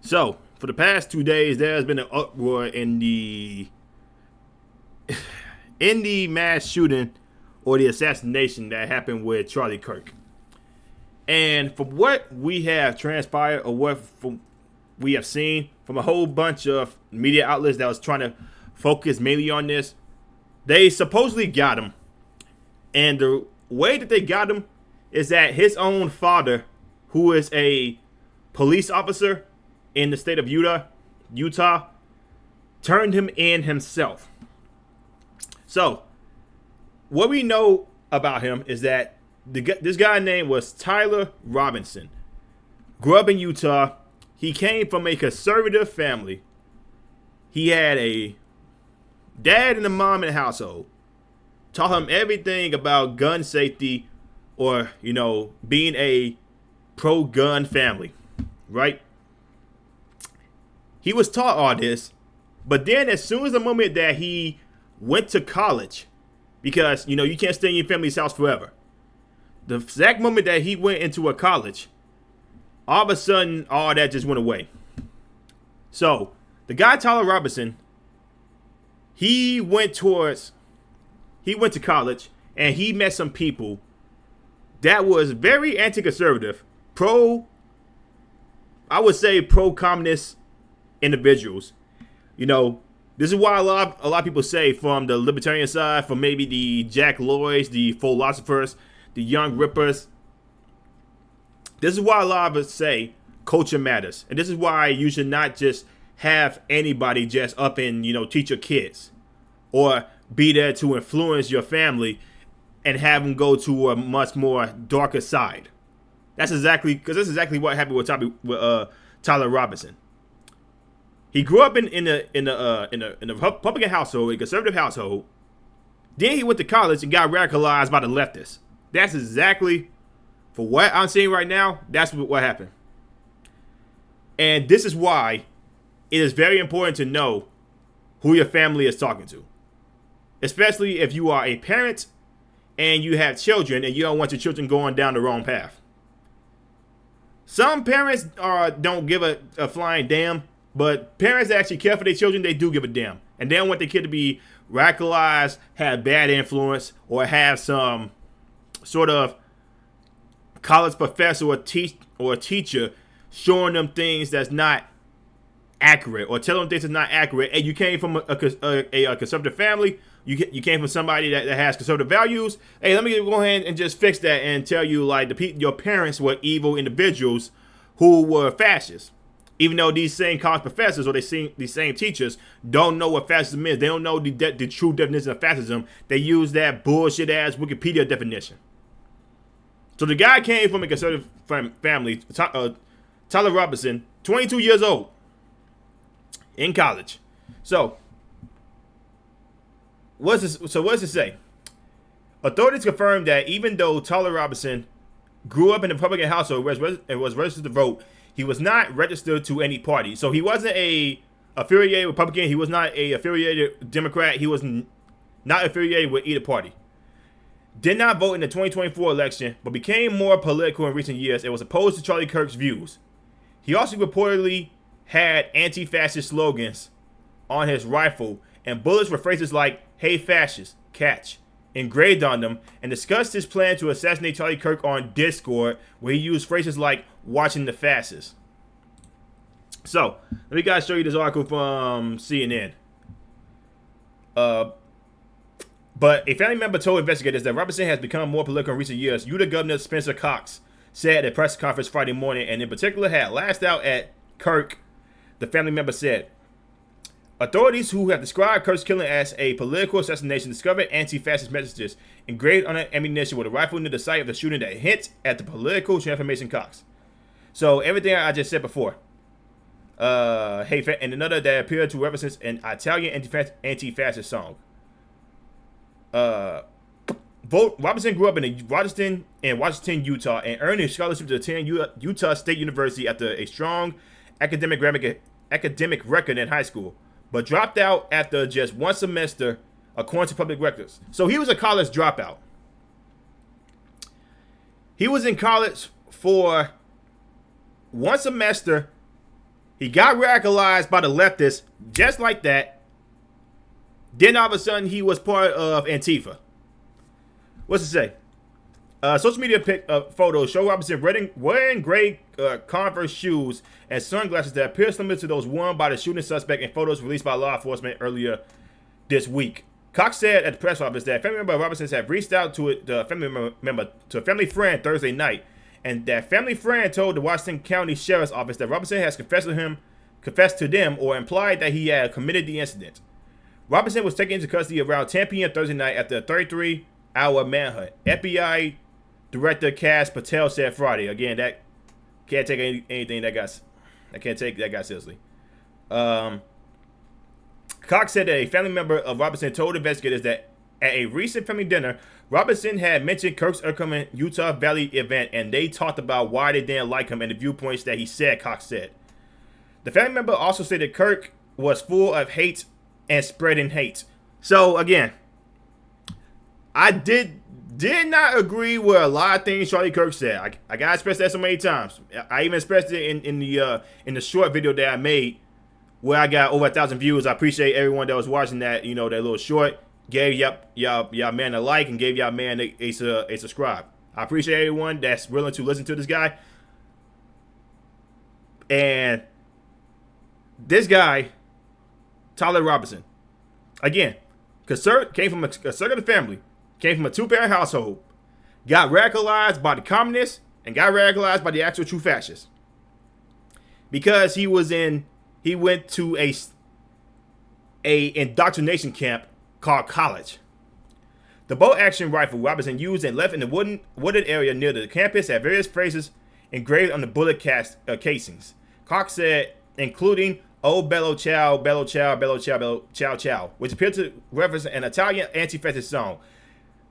So, for the past 2 days, there has been an uproar in the mass shooting or the assassination that happened with Charlie Kirk. And from what we have transpired or we have seen from a whole bunch of media outlets that was trying to focus mainly on this, they supposedly got him. And the way that they got him is that his own father, who is a police officer in the state of Utah, turned him in himself. So, what we know about him is that this guy name was Tyler Robinson. Grew up in Utah. He came from a conservative family. He had a dad and a mom in the household. Taught him everything about gun safety or, being a pro-gun family, right? He was taught all this, but then as soon as the moment that he went to college, because, you can't stay in your family's house forever. The exact moment that he went into a college, all of a sudden, all that just went away. So, the guy, Tyler Robinson, he went to college, and he met some people that was very anti-conservative, pro-communist individuals. This is why a lot of people say from the libertarian side, from maybe the Jack Lloyds, the philosophers, the Young Rippers. This is why a lot of us say culture matters. And this is why you should not just have anybody just up and, teach your kids or be there to influence your family and have them go to a much more darker side. That's exactly what happened with Tyler Robinson. He grew up in a Republican household, a conservative household. Then he went to college and got radicalized by the leftists. That's exactly, for what I'm seeing right now, that's what happened. And this is why it is very important to know who your family is talking to. Especially if you are a parent and you have children and you don't want your children going down the wrong path. Some parents don't give a flying damn, but parents that actually care for their children, they do give a damn. And they don't want their kid to be radicalized, have bad influence, or have some sort of college professor or teacher showing them things that's not accurate or telling them things that's not accurate. And you came from a conservative family. You came from somebody that has conservative values. Hey, let me go ahead and just fix that and tell you your parents were evil individuals who were fascists. Even though these same college professors or these same teachers don't know what fascism is. They don't know the true definition of fascism. They use that bullshit ass Wikipedia definition. So the guy came from a conservative family, Tyler Robinson, 22 years old, in college. So, what does it say? Authorities confirmed that even though Tyler Robinson grew up in a Republican household and was registered to vote, he was not registered to any party. So he wasn't a affiliated Republican. He was not a affiliated Democrat. He was not affiliated with either party. Did not vote in the 2024 election, but became more political in recent years and was opposed to Charlie Kirk's views. He also reportedly had anti-fascist slogans on his rifle and bullets with phrases like, "Hey fascists, catch," engraved on them, and discussed his plan to assassinate Charlie Kirk on Discord, where he used phrases like "watching the fascists." So, let me guys show you this article from CNN. But a family member told investigators that Robinson has become more political in recent years. Utah Governor Spencer Cox said at a press conference Friday morning, and in particular had lashed out at Kirk. The family member said, authorities who have described Kirk's killing as a political assassination discovered anti-fascist messages engraved on an ammunition with a rifle near the site of the shooting that hint at the political transformation Cox. So everything I just said before. And another that appeared to reference an Italian anti-fascist song. Robinson grew up in Washington, Utah, and earned a scholarship to attend Utah State University after a strong academic record in high school, but dropped out after just one semester, according to public records. So he was a college dropout. He was in college for one semester He got radicalized by the leftists just like that. Then all of a sudden he was part of Antifa. What's it say? Social media photos show Robinson wearing gray Converse shoes and sunglasses that appear similar to those worn by the shooting suspect in photos released by law enforcement earlier this week. Cox said at the press office that a family member of Robinson's had reached out to a family friend Thursday night, and that family friend told the Washington County Sheriff's Office that Robinson has confessed to them or implied that he had committed the incident. Robinson was taken into custody around 10 p.m. Thursday night after a 33-hour manhunt. FBI Director Cass Patel said Friday. Again, that can't take anything that got. I can't take that guy seriously. Cox said that a family member of Robinson told investigators that at a recent family dinner, Robinson had mentioned Kirks' upcoming Utah Valley event, and they talked about why they didn't like him and the viewpoints that he said, Cox said. The family member also said that Kirk was full of hate and spreading hate. So, again, I did not agree with a lot of things Charlie Kirk said. I gotta express that so many times. I even expressed it in the short video that I made where I got over 1,000 views. I appreciate everyone that was watching that, that little short. Gave y'all man a like and gave y'all man a subscribe. I appreciate everyone that's willing to listen to this guy. And this guy, Tyler Robinson, again, came from a conservative family, came from a two-parent household, got radicalized by the communists and got radicalized by the actual true fascists because he went to a indoctrination camp called college. The bolt-action rifle Robinson used and left in the wooded area near the campus had various phrases engraved on the bullet casings. Cox said, including "Oh bello ciao, bello ciao, bello ciao, bello ciao ciao," which appeared to reference an Italian anti-fascist song.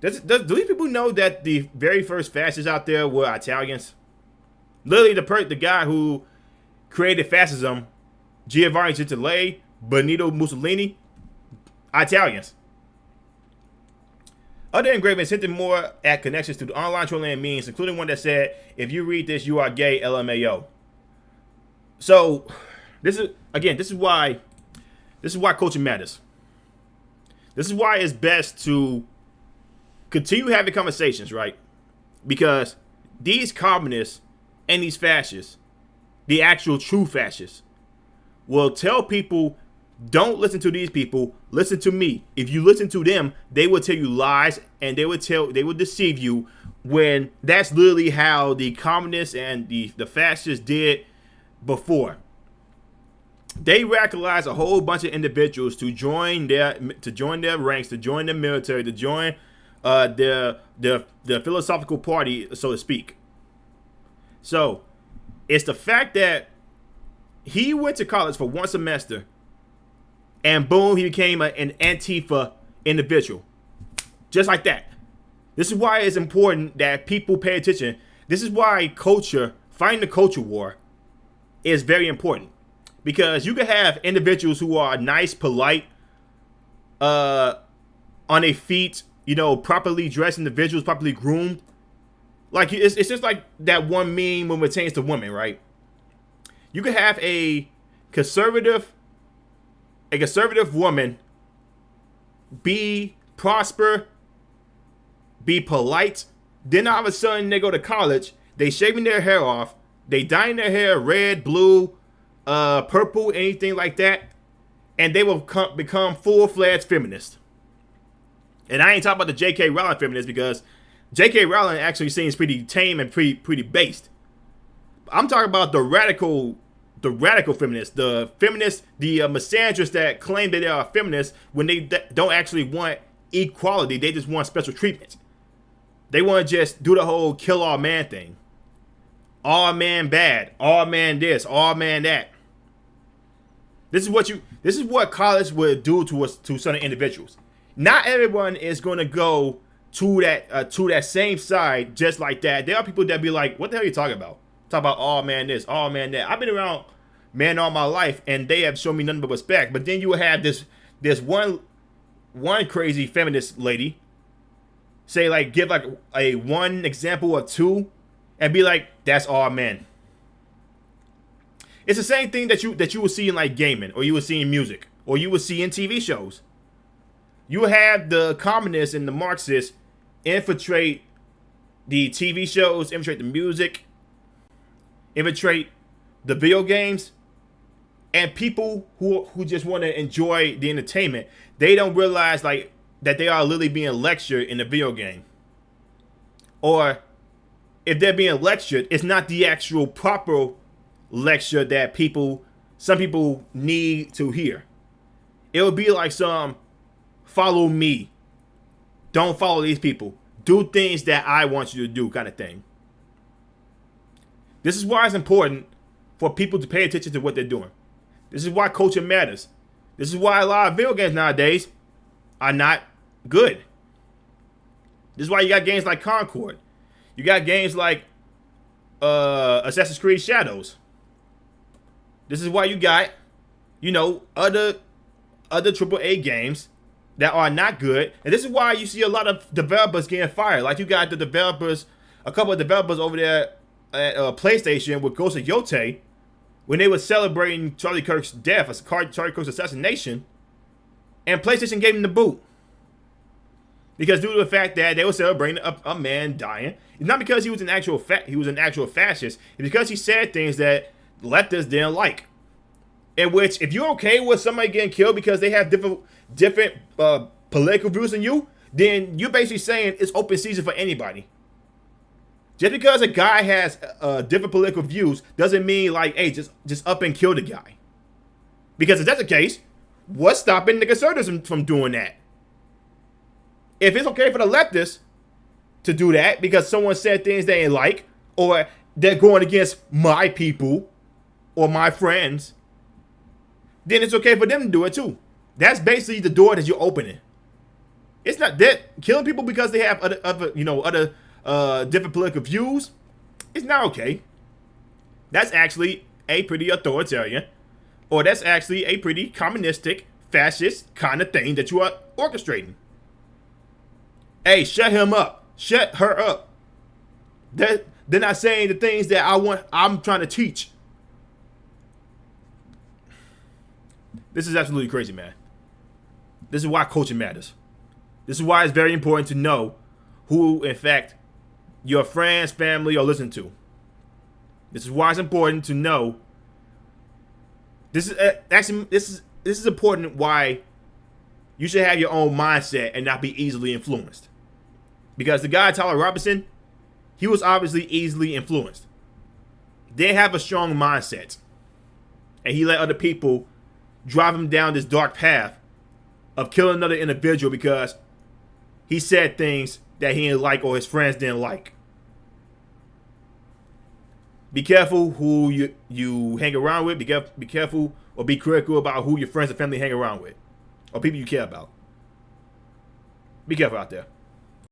Do these people know that the very first fascists out there were Italians? Literally, the guy who created fascism, Giovanni Gentile, Benito Mussolini, Italians. Other engravings hinted more at connections to the online trolling memes, including one that said, "If you read this, you are gay, LMAO." So, this is why coaching matters. This is why it's best to continue having conversations, right? Because these communists and these fascists, the actual true fascists, will tell people, don't listen to these people, listen to me. If you listen to them, they will tell you lies and they will deceive you, when that's literally how the communists and the fascists did before. They radicalized a whole bunch of individuals to join their ranks, to join the military, to join their philosophical party, so to speak. So it's the fact that he went to college for one semester and boom, he became an Antifa individual. Just like that. This is why it's important that people pay attention. This is why fighting the culture war is very important. Because you can have individuals who are nice, polite, on their feet, properly dressed individuals, properly groomed. Like, it's just like that one meme when it pertains to women, right? You could have a conservative woman prosper, be polite, then all of a sudden they go to college, they shaving their hair off, they dyeing their hair red, blue, purple, anything like that, and they will become full-fledged feminists. And I ain't talking about the J.K. Rowling feminists, because J.K. Rowling actually seems pretty tame and pretty based. I'm talking about the radical feminists, the misandrists that claim that they are feminists when they don't actually want equality. They just want special treatment. They want to just do the whole kill all man thing. All man bad, all man this, all man that. This is what college would do to certain individuals. Not everyone is going to go to that same side just like that. There are people that be like, "What the hell are you talking about? Talk about all man this, all man that." I've been around men all my life, and they have shown me nothing but respect. But then you will have this one crazy feminist lady say, like, give like a one example or two, and be like, "That's all men." It's the same thing that you will see in like gaming, or you will see in music, or you will see in TV shows. You have the communists and the Marxists infiltrate the TV shows, infiltrate the music, infiltrate the video games, and people who just want to enjoy the entertainment, they don't realize like that they are literally being lectured in the video game. Or if they're being lectured, it's not the actual proper lecture that some people need to hear. It would be like some follow me, don't follow these people, do things that I want you to do kind of thing. This is why it's important for people to pay attention to what they're doing. This is why culture matters. This is why a lot of video games nowadays are not good. This is why you got games like Concord. You got games like Assassin's Creed Shadows. This is why you got, other AAA games that are not good. And this is why you see a lot of developers getting fired. Like you got a couple of developers over there at PlayStation with Ghost of Yotei, when they were celebrating Charlie Kirk's death, Charlie Kirk's assassination, and PlayStation gave him the boot. Because due to the fact that they were celebrating a man dying, it's not because he was an actual fascist. It's because he said things that leftists didn't like. In which, if you're okay with somebody getting killed because they have different political views than you, then you're basically saying it's open season for anybody. Just because a guy has different political views doesn't mean like, hey, just up and kill the guy. Because if that's the case, what's stopping the conservatives from doing that? If it's okay for the leftists to do that because someone said things they ain't like, or they're going against my people or my friends, then it's okay for them to do it too. That's basically the door that you're opening. It's not that killing people because they have other different political views. It's not okay. That's actually a pretty authoritarian, or that's actually a pretty communistic, fascist kind of thing that you are orchestrating. Hey, shut him up. Shut her up. They're not saying the things that I'm trying to teach. This is absolutely crazy, man. This is why culture matters. This is why it's very important to know who, in fact, your friends, family are listening to. This is why it's important to know. This is important why you should have your own mindset and not be easily influenced. Because the guy, Tyler Robinson, he was obviously easily influenced. Didn't have a strong mindset. And he let other people drive him down this dark path of killing another individual because he said things that he didn't like or his friends didn't like. Be careful who you hang around with. Be careful or be critical about who your friends and family hang around with or people you care about. Be careful out there.